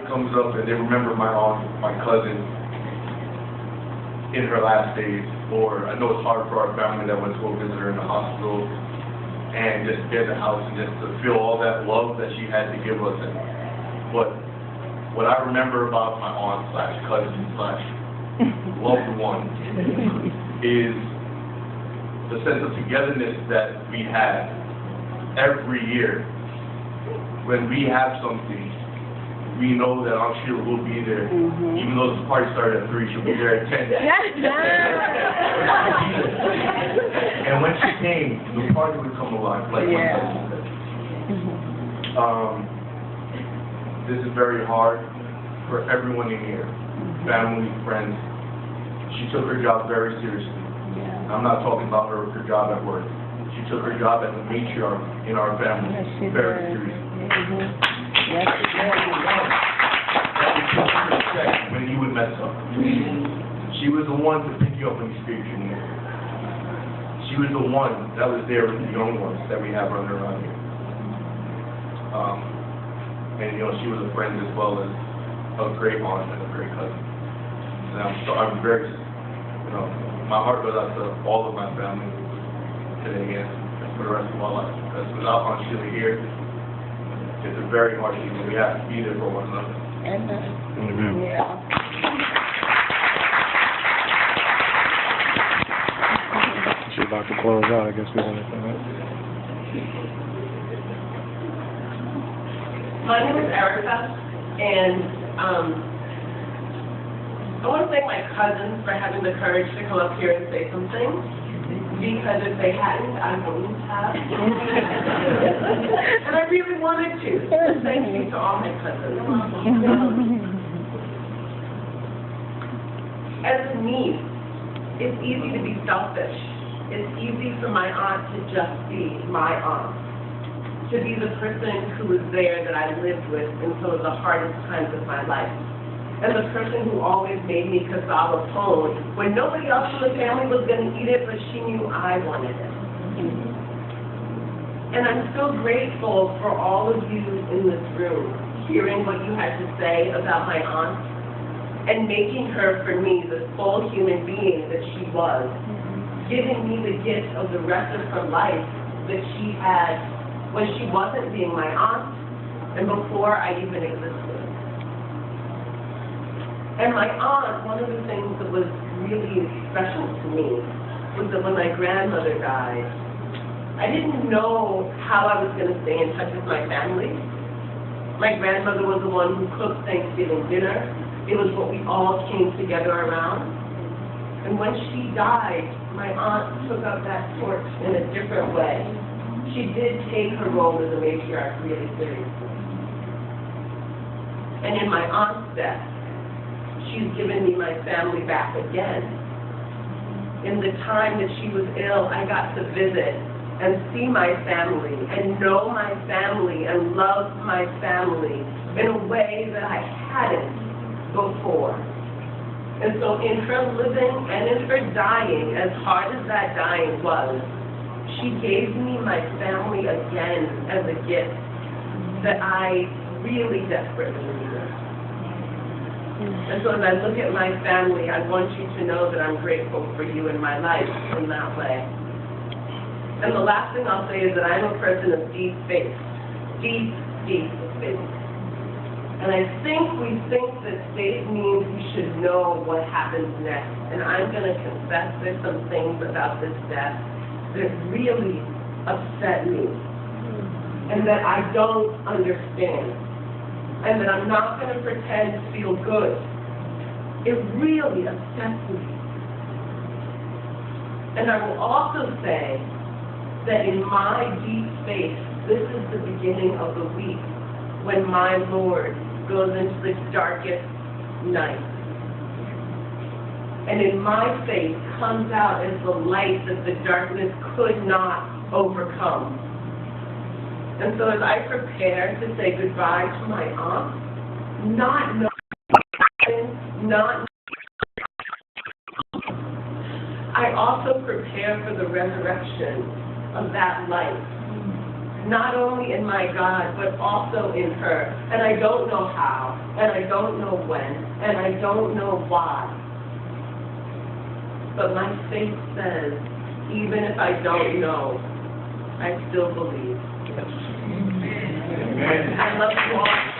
comes up and they remember my aunt, my cousin, in her last days, or I know it's hard for our family that went to go visit her in the hospital, and just be at the house and just to feel all that love that she had to give us. And what I remember about my aunt slash cousin slash loved one is the sense of togetherness that we had every year. When we have something, we know that Aunt Sheila will be there. Even though the party started at 3, she'll be there at 10. And when she came, the party would come alive, like my cousin said. This is very hard for everyone in here, family, friends. She took her job very seriously. I'm not talking about her job at work. She took her job as a matriarch in our family very seriously. Yes, when you would mess up. She was the one to pick you up when you scraped your knee. She was the one that was there with the young ones that we have running around here. And she was a friend as well as a great aunt and a great cousin. And I'm very, my heart goes out to all of my family today and for the rest of my life. Because without Aunt Sheila here, it's a very hard thing. We have to be there for one another. Amen. Yeah. She's about to close out. I guess we want to do that. My name is Erica, and I want to thank my cousins for having the courage to come up here and say some things, because if they hadn't, I wouldn't have. And I really wanted to. So thank you to all my cousins. As a niece, it's easy to be selfish. It's easy for my aunt to just be my aunt, to be the person who was there that I lived with in some of the hardest times of my life. And the person who always made me cassava pone when nobody else in the family was going to eat it, but she knew I wanted it. And I'm so grateful for all of you in this room, hearing what you had to say about my aunt, and making her, for me, the full human being that she was, giving me the gift of the rest of her life that she had when she wasn't being my aunt, and before I even existed. And my aunt, one of the things that was really special to me was that when my grandmother died, I didn't know how I was going to stay in touch with my family. My grandmother was the one who cooked Thanksgiving dinner. It was what we all came together around. And when she died, my aunt took up that torch in a different way. She did take her role as a matriarch really seriously. And in my aunt's death, she's given me my family back again. In the time that she was ill, I got to visit and see my family and know my family and love my family in a way that I hadn't before. And so in her living and in her dying, as hard as that dying was, she gave me my family again as a gift that I really desperately needed. And so as I look at my family, I want you to know that I'm grateful for you in my life in that way. And the last thing I'll say is that I'm a person of deep faith. Deep, deep faith. And I think we think that faith means we should know what happens next. And I'm going to confess there's some things about this death that really upset me and that I don't understand. And that I'm not going to pretend to feel good. It really upsets me. And I will also say that in my deep faith, this is the beginning of the week when my Lord goes into the darkest night. And in my faith comes out as the light that the darkness could not overcome. And so as I prepare to say goodbye to my aunt, not knowing, I also prepare for the resurrection of that light. not only in my God, but also in her. And I don't know how, and I don't know when, and I don't know why. But my faith says, even if I don't know, I still believe. Amen. I love you all.